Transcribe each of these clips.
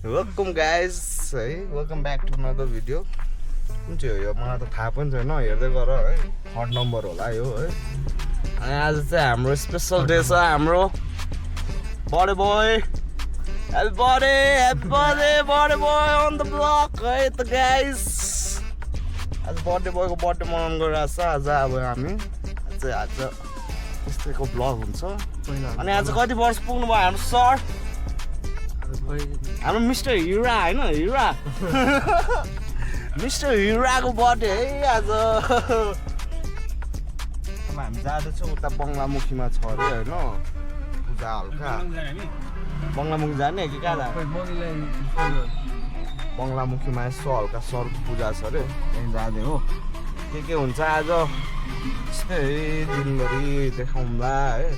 Welcome guys है welcome back to another video कुन चाहिँ हो यो मलाई त थाहा पनि छैन हेर्दै गर है 3rd नम्बर होला यो है अनि आज चाहिँ हाम्रो स्पेसल डे छ हाम्रो birthday boy happy birthday boy on the block है त गाइज आज बर्थडे बोयको बर्थडे मनाउनु गइरहेको छ आज अब हामी आज यस्तैको ब्लग हुन्छ अनि आज कति वर्ष पुग्नु भयो हाम्रो सर हाम्रो मिस्टर हिरा होइन हिरा मिस्टर हिराको बर्थडे है आज अब हामी जाँदैछौँ उता बङ्गलामुखीमा छ अरे होइन पूजा हल्का बङ्गलामुखी जाने कि कहाँ जाने बङ्गलामुखीमा यसो हल्का सरको पूजा छ अरे त्यहीँ जाँदै हो के हुन्छ आज यस्तै दिनभरि देखाउँला है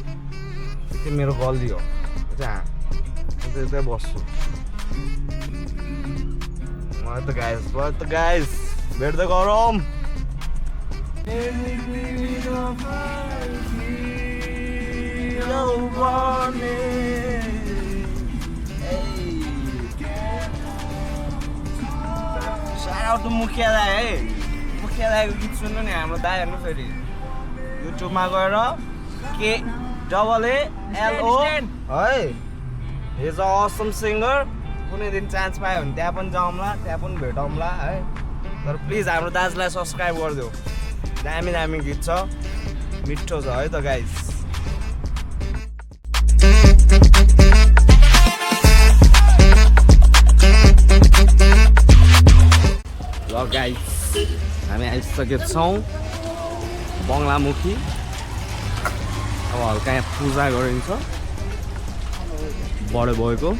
त्यो मेरो गल्ती हो त्यहाँ बस्छु मलाई त गाइस भेट्दै गरौँ साउट मुखिया दाई है मुखिया दाईको गीत सुन्नु नि हाम्रो दाई हेर्नु फेरि युट्युबमा गएर KAALO है इज अ असम सिङ्गर कुनै दिन चान्स पायो भने त्यहाँ पनि जाउँला त्यहाँ पनि भेटौँला है तर प्लिज हाम्रो दाजुलाई सब्सक्राइब गरिदेऊ दामी दामी गीत छ मिठो छ है त गाइस ल गाइस हामी आइसकेका छौँ बङ्गलामुखी अब हल्का यहाँ पूजा गरिन्छ बर्थडे बोयको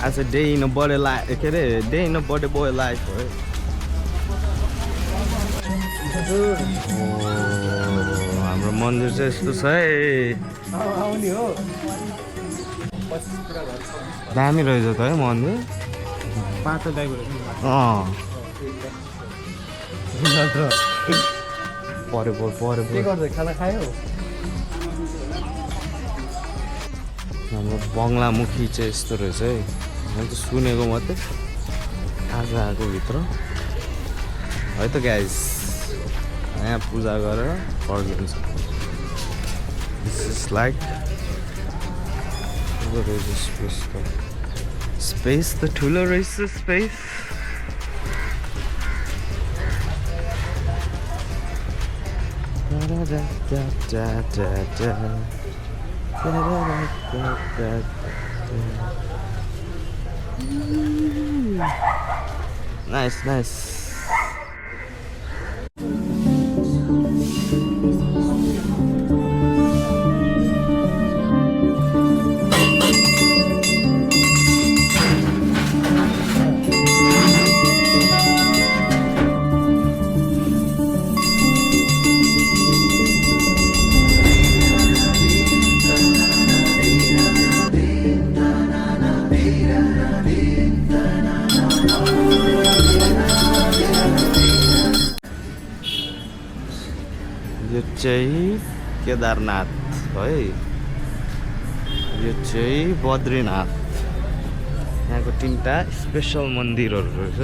आज डे इन बर्थडे लाइफ के अरे day in birthday boy life हो हाम्रो मन्दिर चाहिँ यस्तो छ है दामी रहेछ त है मन्दिर परे खाना खायो हाम्रो बङ्गलामुखी चाहिँ यस्तो रहेछ है मैले त सुनेको मात्रै आज आएको भित्र है त गाइस यहाँ पूजा गरेर फर्किन्छ दिस इज लाइक ठुलो रहेछ स्पेस त ठुलो रहेछ स्पेस Nice. यो चाहिँ केदारनाथ है यो चाहिँ बद्रीनाथ यहाँको 3टा स्पेसल मन्दिरहरू रहेछ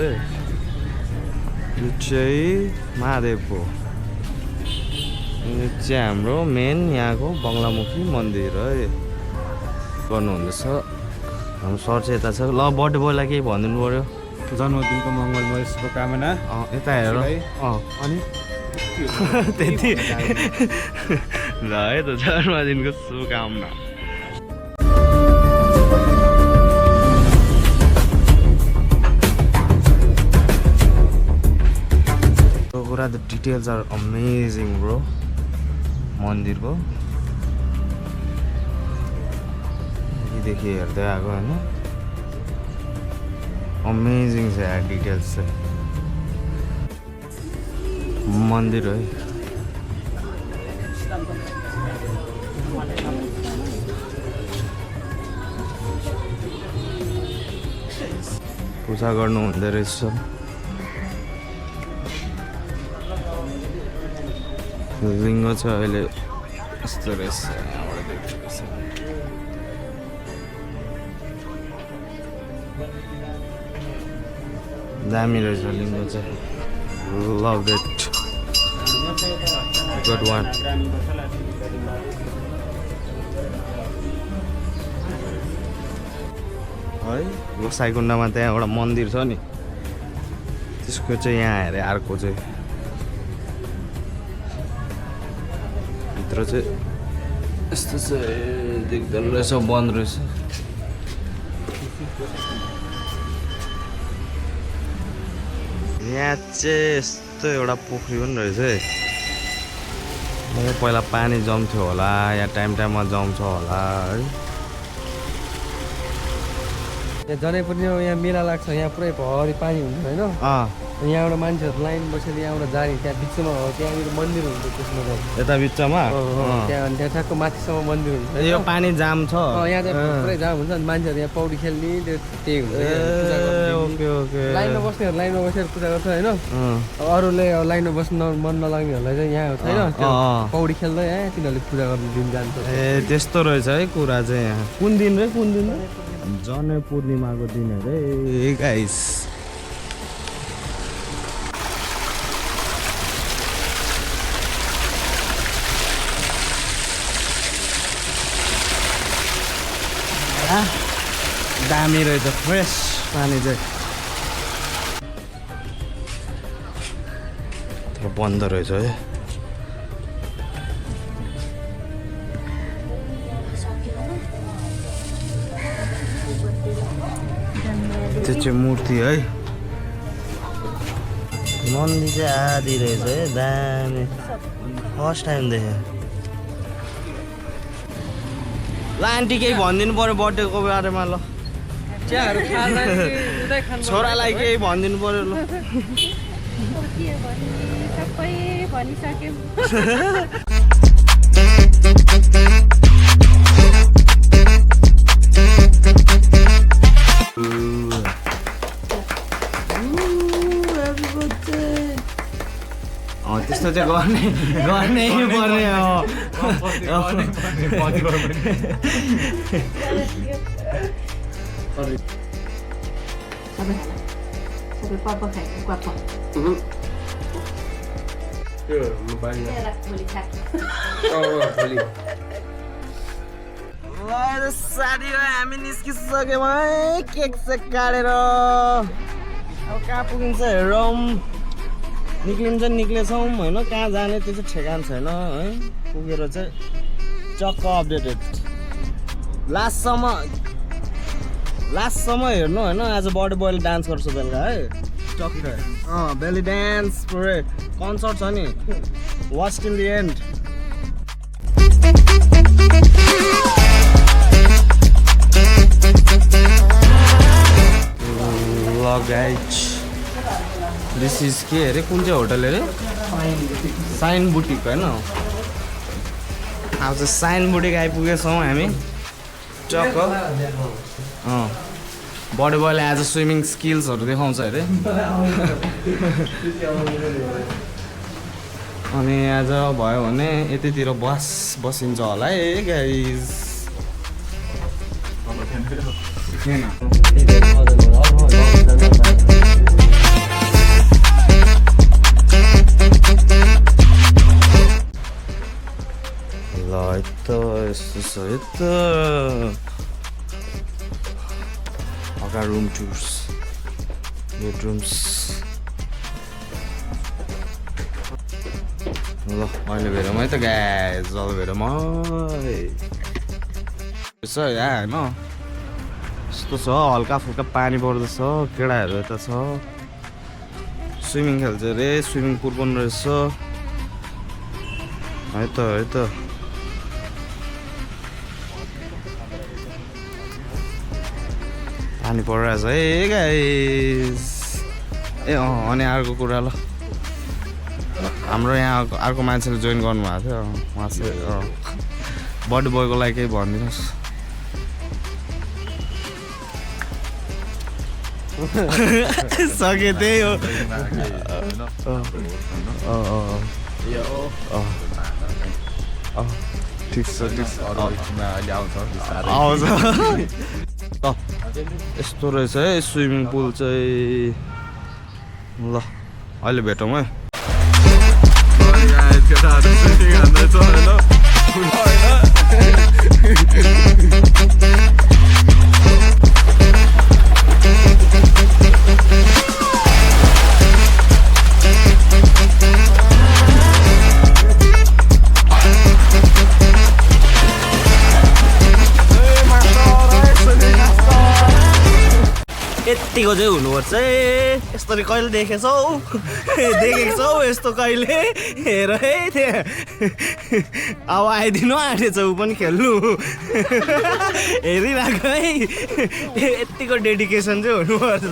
यो चाहिँ महादेव हो यो चाहिँ हाम्रो मेन यहाँको बङ्गलामुखी मन्दिर है गर्नुहुँदैछ हाम्रो सर चाहिँ यता छ ल बर्थडे बोयलाई केही भनिदिनु पऱ्यो जन्मदिनको मङ्गलमय शुभकामना यता हेर अनि त्यति ल है त जन्मदिनको शुभकामना कुरा the details are amazing bro मन्दिरको देखि हेर्दै आएको होइन अमेजिङ छ यार डिटेल्स चाहिँ मन्दिर है पूजा गर्नु हुँदो रहेछ लिङ्ग छ अहिले यस्तो रहेछ यहाँबाट देखिरहेछ दामी रहेछ लिङ्ग चाहिँ लभ इट गुड वान है गोसाइकुण्डमा त्यहाँ एउटा मन्दिर छ नि त्यसको चाहिँ यहाँ हेरे अर्को चाहिँ भित्र चाहिँ यस्तो चाहिँ देख्दो रहेछ बन्द रहेछ यहाँ चाहिँ यस्तो एउटा पोखरी पनि रहेछ है पहिला पानी जम्थ्यो होला यहाँ टाइममा जम्छ होला है यहाँ जनै पनि यहाँ मेला लाग्छ यहाँ पुरै भरि पानी हुन्छ होइन यहाँबाट मान्छेहरू लाइन बसेर यहाँबाट जाने त्यहाँ बिचमा हो त्यहाँनिर मन्दिर हुन्छ त्यसमा चाहिँ यता बिचमा त्यहाँ ठ्याक्क माथिसम्म मन्दिर हुन्छ यो पानी जाम छ यहाँ चाहिँ पुरै जाम हुन्छ अनि मान्छेहरू यहाँ पौडी खेल्ने त्यही हुन्छ ओके ओके लाइनमा बस्नेहरू लाइनमा बसेर पूजा गर्छ होइन अरूले लाइनमा बस्न मन नलाग्नेहरूलाई चाहिँ यहाँ छैन पौडी खेल्दै यहाँ तिनीहरूले पूजा गर्ने दिन जान्छ ए त्यस्तो रहेछ है कुरा चाहिँ यहाँ कुन दिन रे कुन दिन जनै पूर्णिमाको दिन अरे गाइस दामी रहेछ फ्रेस पानी चाहिँ तर बन्द रहेछ है त्यो चाहिँ मूर्ति है मन्दिर चाहिँ आदि रहेछ है दामी फर्स्ट टाइम देखेँ ल आन्टी केही भनिदिनु पऱ्यो बर्थडेको बारेमा ल चियाहरू छोरालाई केही भनिदिनु पऱ्यो ल सबै भनिसक्यौँ त्यस्तो चाहिँ गर्नै पर्ने हो सबै पापा खाएको पापा साथीहरू हामी निस्किसक्यौँ है केक सेक काटेर अब कहाँ पुगिन्छ हेरौँ निक्लेछौँ होइन कहाँ जाने त्यो चाहिँ ठेगान छैन है पुगेर चाहिँ चक्क अपडेटेड लास्टसम्म हेर्नु होइन आज बर्थडे बोयले डान्स गर्छ बेलुका है टक्क बेली डान्स पुरै कन्सर्ट छ नि वाच टिल द एन्ड ल गाइज दिस इज के अरे कुन चाहिँ होटल अरे साइन बुटिक होइन अब चाहिँ साइन बुटिक आइपुगेछौँ हामी चक्क बडी बोयले आज स्विमिङ स्किल्सहरू देखाउँछ अरे अनि आज भयो भने यतितिर बसिन्छ होला है गाइज ल यस्तो यस्तो छ यस्तो अगाडि रुम टुर्स बेडरुम्स ल अहिले भेटौँ है त गाइज अब भेटौँ है छ यहाँ होइन यस्तो छ हल्का फुल्का पानी पर्दैछ केटाहरू यता छ स्विमिङ खेल्छ अरे स्विमिङ पुल पनि रहेछ है त पानी परिरहेछ है गाइस ए अनि अर्को कुरा ल हाम्रो यहाँ अर्को मान्छेले जोइन गर्नुभएको थियो उहाँ चाहिँ बर्थडे बोयको लागि केही भनिदिनुहोस् सके त्यही हो ठिक छ आउँछ यस्तो रहेछ है स्विमिङ पुल चाहिँ ल अहिले भेटौँ है यतिको चाहिँ हुनुपर्छ है यस्तरी कहिले देखेछौ देखेको छौ यस्तो कहिले हेर है त्यहाँ अब आइदिनु आँटेछ ऊ पनि खेल्नु हेरिरहेको है यतिको डेडिकेसन चाहिँ हुनुपर्छ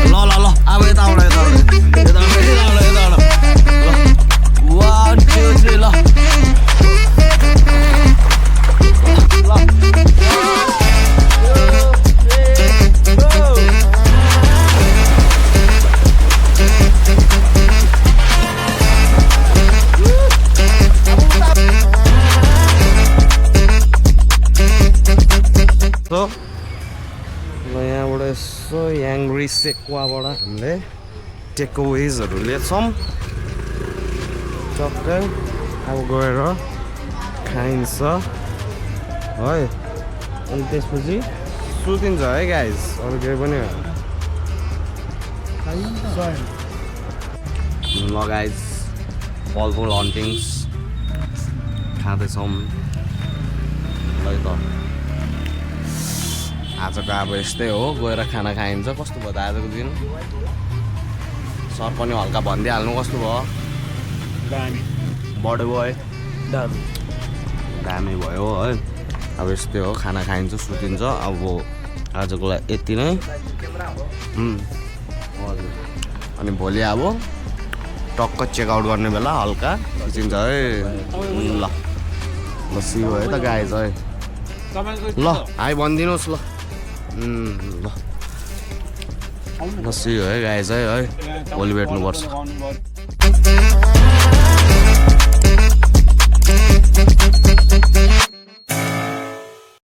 ल ल ल अब यताबाट One, two, three, ल यहाँबाट यसो याङ्ग्री सेक्वाबाट हामीले टेकअवेजहरू लिएछौँ टक्कै अब गएर खाइन्छ है अनि त्यसपछि सुतिन्छ है गाइज अरू केही पनि ल गाइज फलफुल हन्टिङ्स खाँदैछौँ ल त आजको अब यस्तै हो गएर खाना खाइन्छ कस्तो भयो त आजको दिन सर पनि हल्का भनिदिइहाल्नु कस्तो भयो बडो भयो दामी भयो है अब यस्तै हो खाना खाइन्छ सुतिन्छ अब आजको लागि यति नै हजुर अनि भोलि अब टक्क चेकआउट गर्ने बेला हल्का खिचिन्छ है ल ल सियो है त गाइज है ल हाई भनिदिनुहोस् ल ल सियो है गाइज है भोलि भेट्नुपर्छ